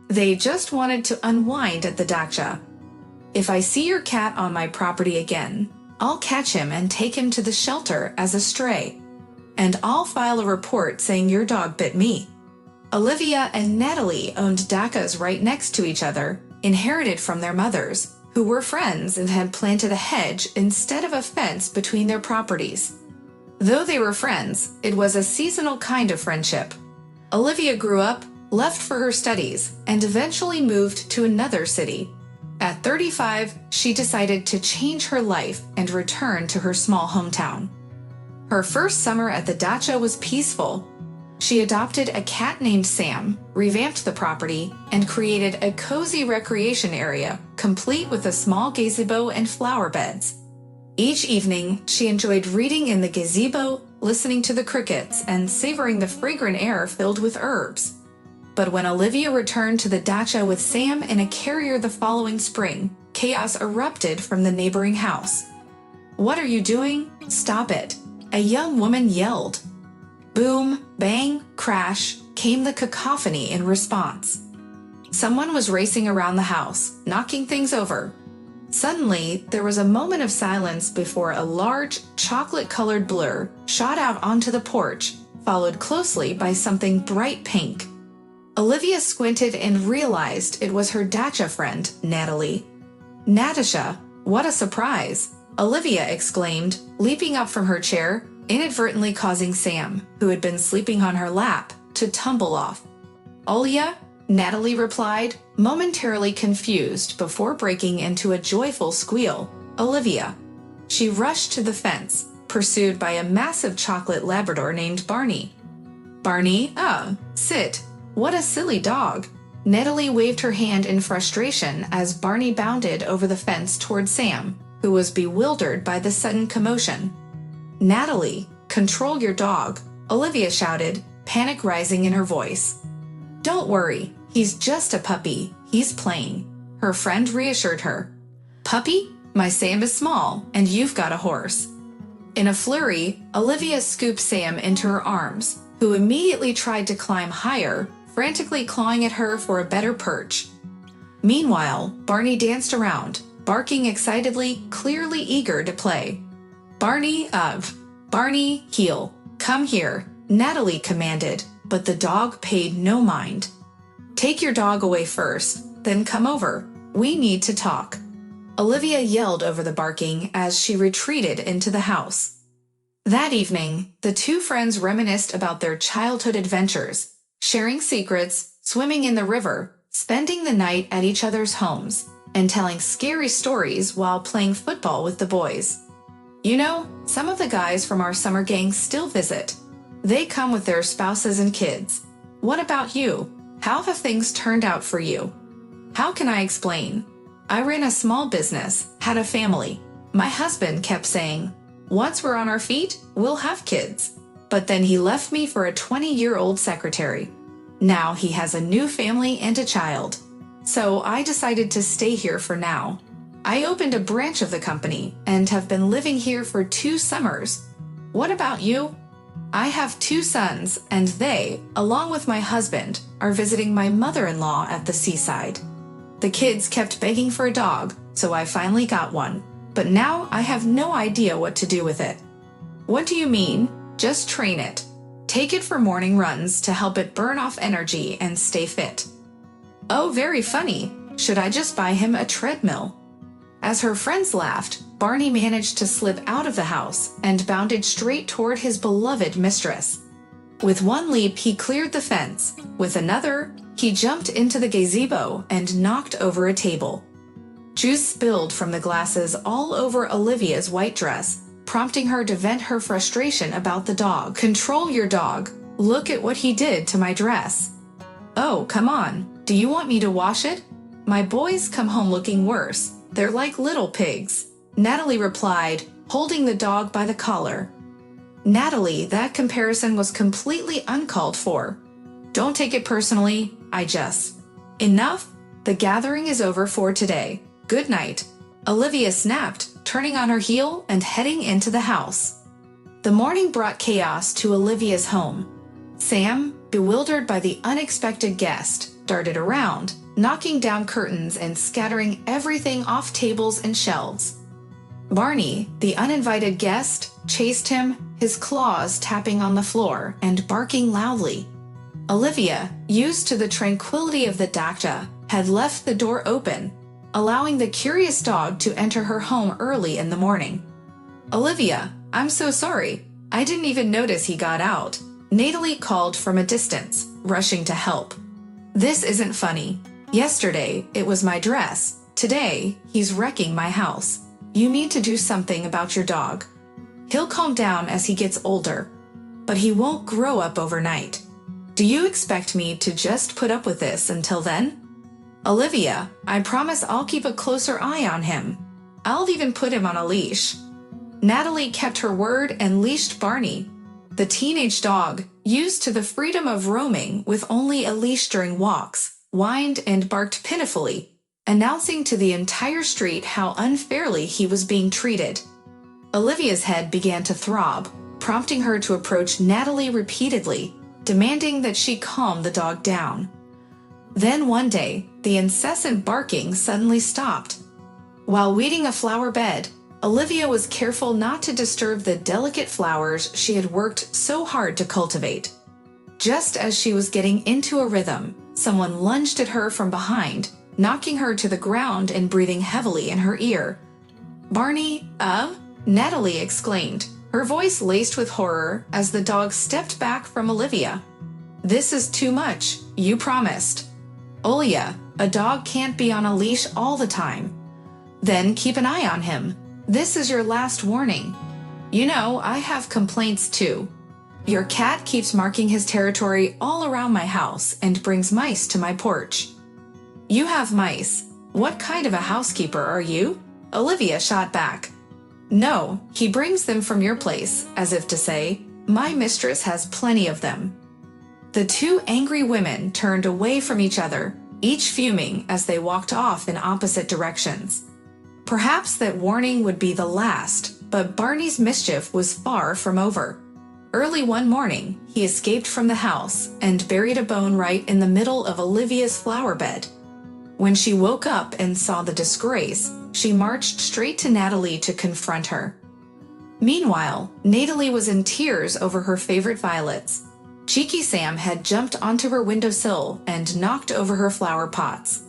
They just wanted to unwind at the dacha. If I see your cat on my property again, I'll catch him and take him to the shelter as a stray. And I'll file a report saying your dog bit me. Olivia and Natalie owned dachas right next to each other, inherited from their mothers, who were friends and had planted a hedge instead of a fence between their properties. Though they were friends, it was a seasonal kind of friendship. Olivia grew up, left for her studies, and eventually moved to another city. At 35, she decided to change her life and return to her small hometown. Her first summer at the dacha was peaceful. She adopted a cat named Sam, revamped the property, and created a cozy recreation area, complete with a small gazebo and flower beds. Each evening, she enjoyed reading in the gazebo, listening to the crickets, and savoring the fragrant air filled with herbs. But when Olivia returned to the dacha with Sam in a carrier the following spring, chaos erupted from the neighboring house. "What are you doing? Stop it!" a young woman yelled. Boom, bang, crash, came the cacophony in response. Someone was racing around the house, knocking things over. Suddenly, there was a moment of silence before a large, chocolate-colored blur shot out onto the porch, followed closely by something bright pink. Olivia squinted and realized it was her dacha friend, Natalie. "Natasha, what a surprise!" Olivia exclaimed, leaping up from her chair, inadvertently causing Sam, who had been sleeping on her lap, to tumble off. "Olya?" Natalie replied, momentarily confused before breaking into a joyful squeal. "Olivia." She rushed to the fence, pursued by a massive chocolate Labrador named Barney. "Barney, sit. What a silly dog." Natalie waved her hand in frustration as Barney bounded over the fence toward Sam, who was bewildered by the sudden commotion. "Natalie, control your dog," Olivia shouted, panic rising in her voice. "Don't worry, he's just a puppy. He's playing," her friend reassured her. "Puppy? My Sam is small, and you've got a horse." In a flurry, Olivia scooped Sam into her arms, who immediately tried to climb higher, frantically clawing at her for a better perch. Meanwhile, Barney danced around, barking excitedly, clearly eager to play. Barney, heel. Come here," Natalie commanded, but the dog paid no mind. "Take your dog away first, then come over. We need to talk," Olivia yelled over the barking as she retreated into the house. That evening, the two friends reminisced about their childhood adventures, sharing secrets, swimming in the river, spending the night at each other's homes, and telling scary stories while playing football with the boys. "You know, some of the guys from our summer gang still visit. They come with their spouses and kids. What about you? How have things turned out for you?" "How can I explain? I ran a small business, had a family. My husband kept saying, 'Once we're on our feet, we'll have kids.' But then he left me for a 20-year-old secretary. Now he has a new family and a child. So I decided to stay here for now. I opened a branch of the company and have been living here for 2 summers. What about you?" "I have 2 sons, and they, along with my husband, are visiting my mother-in-law at the seaside. The kids kept begging for a dog, so I finally got one. But now I have no idea what to do with it." "What do you mean?" "Just train it. Take it for morning runs to help it burn off energy and stay fit." "Oh, very funny. Should I just buy him a treadmill?" As her friends laughed, Barney managed to slip out of the house and bounded straight toward his beloved mistress. With one leap, he cleared the fence. With another, he jumped into the gazebo and knocked over a table. Juice spilled from the glasses all over Olivia's white dress, prompting her to vent her frustration about the dog. "Control your dog. Look at what he did to my dress." "Oh, come on. Do you want me to wash it? My boys come home looking worse. They're like little pigs," Natalie replied, holding the dog by the collar. "Natalie, that comparison was completely uncalled for. Don't take it personally, I just..." "Enough? The gathering is over for today. Good night," Olivia snapped, turning on her heel and heading into the house. The morning brought chaos to Olivia's home. Sam, bewildered by the unexpected guest, darted around, knocking down curtains and scattering everything off tables and shelves. Barney, the uninvited guest, chased him, his claws tapping on the floor and barking loudly. Olivia, used to the tranquility of the dacha, had left the door open, allowing the curious dog to enter her home early in the morning. "Olivia, I'm so sorry. I didn't even notice he got out," Natalie called from a distance, rushing to help. "This isn't funny. Yesterday, it was my dress. Today, he's wrecking my house. You need to do something about your dog. He'll calm down as he gets older, but he won't grow up overnight. Do you expect me to just put up with this until then?" "Olivia, I promise I'll keep a closer eye on him. I'll even put him on a leash." Natalie kept her word and leashed Barney. The teenage dog, used to the freedom of roaming with only a leash during walks, whined and barked pitifully, announcing to the entire street how unfairly he was being treated. Olivia's head began to throb, prompting her to approach Natalie repeatedly, demanding that she calm the dog down. Then one day, the incessant barking suddenly stopped. While weeding a flower bed, Olivia was careful not to disturb the delicate flowers she had worked so hard to cultivate. Just as she was getting into a rhythm, someone lunged at her from behind, knocking her to the ground and breathing heavily in her ear. "Barney, Natalie exclaimed, her voice laced with horror as the dog stepped back from Olivia. "This is too much, you promised." "Olivia, a dog can't be on a leash all the time." "Then keep an eye on him. This is your last warning. You know, I have complaints too. Your cat keeps marking his territory all around my house and brings mice to my porch." "You have mice. What kind of a housekeeper are you?" Olivia shot back. "No, he brings them from your place," as if to say, "My mistress has plenty of them." The two angry women turned away from each other, each fuming as they walked off in opposite directions. Perhaps that warning would be the last, but Barney's mischief was far from over. Early one morning, he escaped from the house and buried a bone right in the middle of Olivia's flower bed. When she woke up and saw the disgrace, she marched straight to Natalie to confront her. Meanwhile, Natalie was in tears over her favorite violets. Cheeky Sam had jumped onto her windowsill and knocked over her flower pots.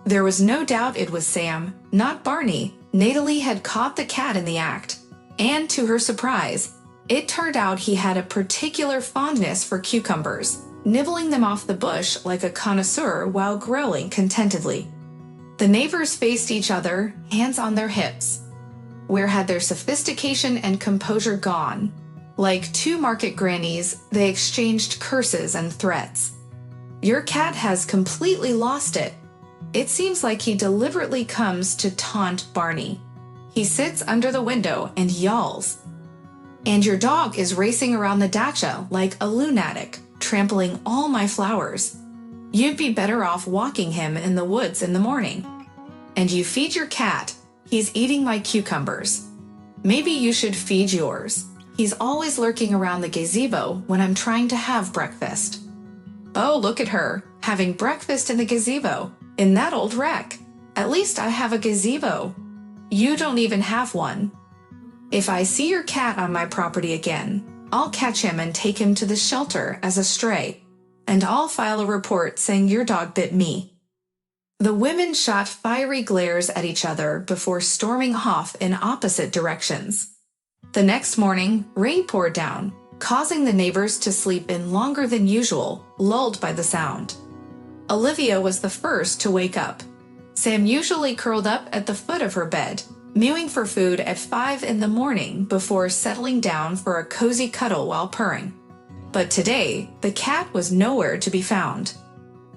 There was no doubt it was Sam, not Barney. Natalie had caught the cat in the act, and to her surprise, it turned out he had a particular fondness for cucumbers, nibbling them off the bush like a connoisseur while growling contentedly. The neighbors faced each other, hands on their hips. Where had their sophistication and composure gone? Like two market grannies, they exchanged curses and threats. "Your cat has completely lost it. It seems like he deliberately comes to taunt Barney. He sits under the window and yawls. And your dog is racing around the dacha like a lunatic, trampling all my flowers. You'd be better off walking him in the woods in the morning. And you feed your cat, he's eating my cucumbers. Maybe you should feed yours. He's always lurking around the gazebo when I'm trying to have breakfast." "Oh, look at her, having breakfast in the gazebo. In that old wreck. At least I have a gazebo. You don't even have one. If I see your cat on my property again, I'll catch him and take him to the shelter as a stray, and I'll file a report saying your dog bit me." The women shot fiery glares at each other before storming off in opposite directions. The next morning, rain poured down, causing the neighbors to sleep in longer than usual, lulled by the sound. Olivia was the first to wake up. Sam usually curled up at the foot of her bed, mewing for food at 5 in the morning before settling down for a cozy cuddle while purring. But today, the cat was nowhere to be found.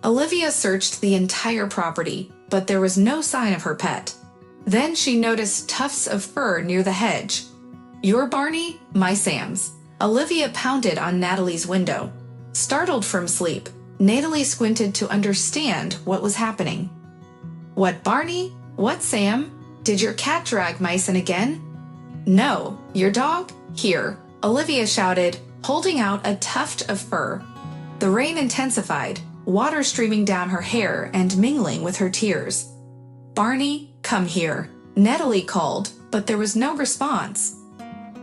Olivia searched the entire property, but there was no sign of her pet. Then she noticed tufts of fur near the hedge. "Your Barney, my Sam's." Olivia pounded on Natalie's window. Startled from sleep, Natalie squinted to understand what was happening. "What Barney? What Sam? Did your cat drag mice in again?" "No, your dog? Here," Olivia shouted, holding out a tuft of fur. The rain intensified, water streaming down her hair and mingling with her tears. "Barney, come here," Natalie called, but there was no response.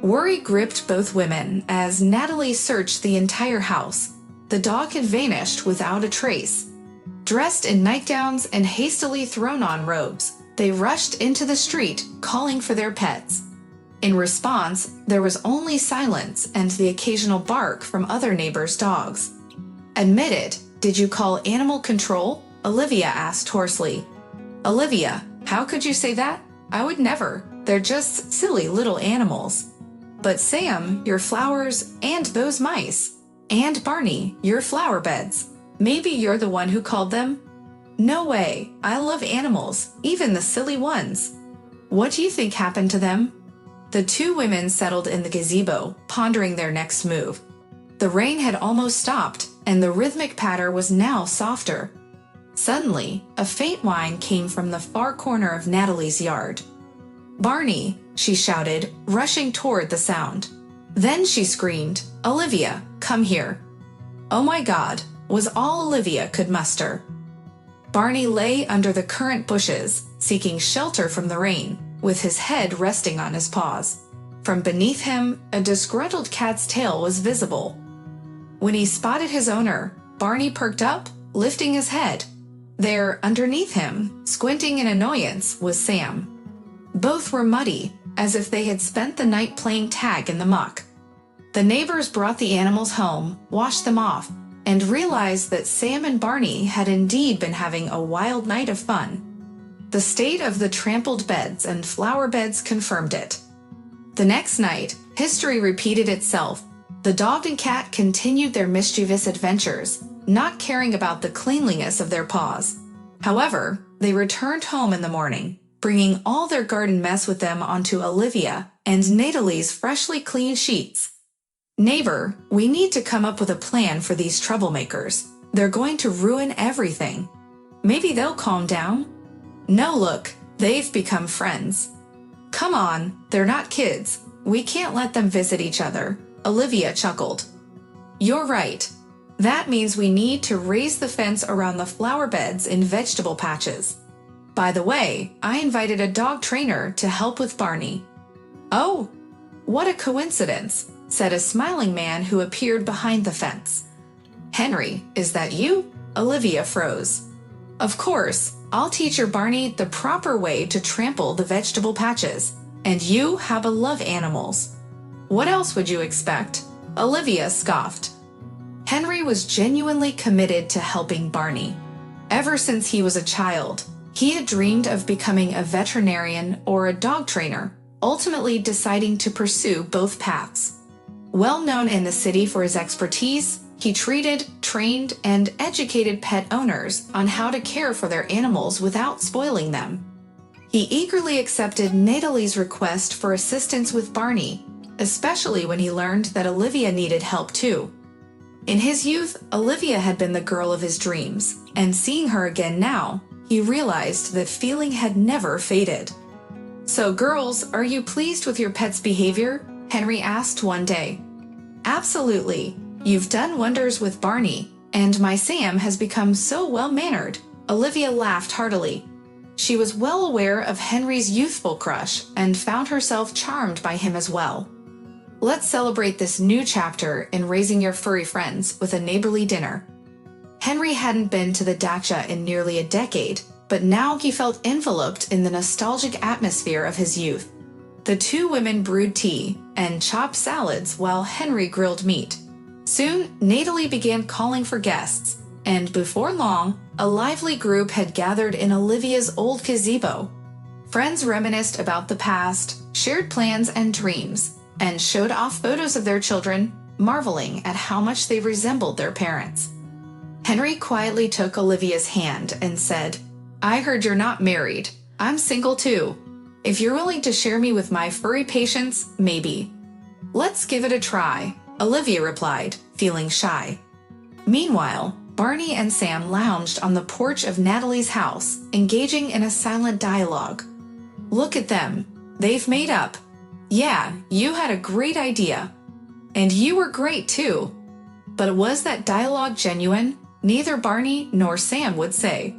Worry gripped both women as Natalie searched the entire house. The dog had vanished without a trace. Dressed in nightgowns and hastily thrown on robes, they rushed into the street, calling for their pets. In response, there was only silence and the occasional bark from other neighbors' dogs. "Admit it, did you call animal control?" Olivia asked hoarsely. "Olivia, how could you say that? I would never. They're just silly little animals." "But Sam, your flowers, and those mice. And Barney, your flower beds. Maybe you're the one who called them?" "No way. I love animals, even the silly ones." "What do you think happened to them?" The two women settled in the gazebo, pondering their next move. The rain had almost stopped, and the rhythmic patter was now softer. Suddenly, a faint whine came from the far corner of Natalie's yard. "Barney!" she shouted, rushing toward the sound. Then she screamed, "Olivia, come here." "Oh my God," was all Olivia could muster. Barney lay under the currant bushes, seeking shelter from the rain, with his head resting on his paws. From beneath him, a disgruntled cat's tail was visible. When he spotted his owner, Barney perked up, lifting his head. There, underneath him, squinting in annoyance, was Sam. Both were muddy, as if they had spent the night playing tag in the muck. The neighbors brought the animals home, washed them off, and realized that Sam and Barney had indeed been having a wild night of fun. The state of the trampled beds and flower beds confirmed it. The next night, history repeated itself. The dog and cat continued their mischievous adventures, not caring about the cleanliness of their paws. However, they returned home in the morning, bringing all their garden mess with them onto Olivia and Natalie's freshly cleaned sheets. "Neighbor, we need to come up with a plan for these troublemakers. They're going to ruin everything. Maybe they'll calm down." "No, look, they've become friends." "Come on, they're not kids. We can't let them visit each other," Olivia chuckled. "You're right. That means we need to raise the fence around the flower beds and vegetable patches. By the way, I invited a dog trainer to help with Barney." "Oh, what a coincidence," said a smiling man who appeared behind the fence. "Henry, is that you?" Olivia froze. "Of course, I'll teach your Barney the proper way to trample the vegetable patches, and you happen to love animals. What else would you expect?" Olivia scoffed. Henry was genuinely committed to helping Barney. Ever since he was a child, he had dreamed of becoming a veterinarian or a dog trainer, ultimately deciding to pursue both paths. Well known in the city for his expertise, he treated, trained, and educated pet owners on how to care for their animals without spoiling them. He eagerly accepted Natalie's request for assistance with Barney, especially when he learned that Olivia needed help too. In his youth, Olivia had been the girl of his dreams, and seeing her again now, he realized that feeling had never faded. "So girls, are you pleased with your pet's behavior?" Henry asked one day. "Absolutely. You've done wonders with Barney, and my Sam has become so well-mannered." Olivia laughed heartily. She was well aware of Henry's youthful crush and found herself charmed by him as well. Let's celebrate this new chapter in raising your furry friends with a neighborly dinner. Henry hadn't been to the dacha in nearly a decade, but now he felt enveloped in the nostalgic atmosphere of his youth. The two women brewed tea and chopped salads while Henry grilled meat. Soon, Natalie began calling for guests, and before long, a lively group had gathered in Olivia's old gazebo. Friends reminisced about the past, shared plans and dreams, and showed off photos of their children, marveling at how much they resembled their parents. Henry quietly took Olivia's hand and said, "I heard you're not married. I'm single too. If you're willing to share me with my furry patients, maybe." "Let's give it a try," Olivia replied, feeling shy. Meanwhile, Barney and Sam lounged on the porch of Natalie's house, engaging in a silent dialogue. "Look at them. They've made up. Yeah, you had a great idea. And you were great too." But was that dialogue genuine? Neither Barney nor Sam would say.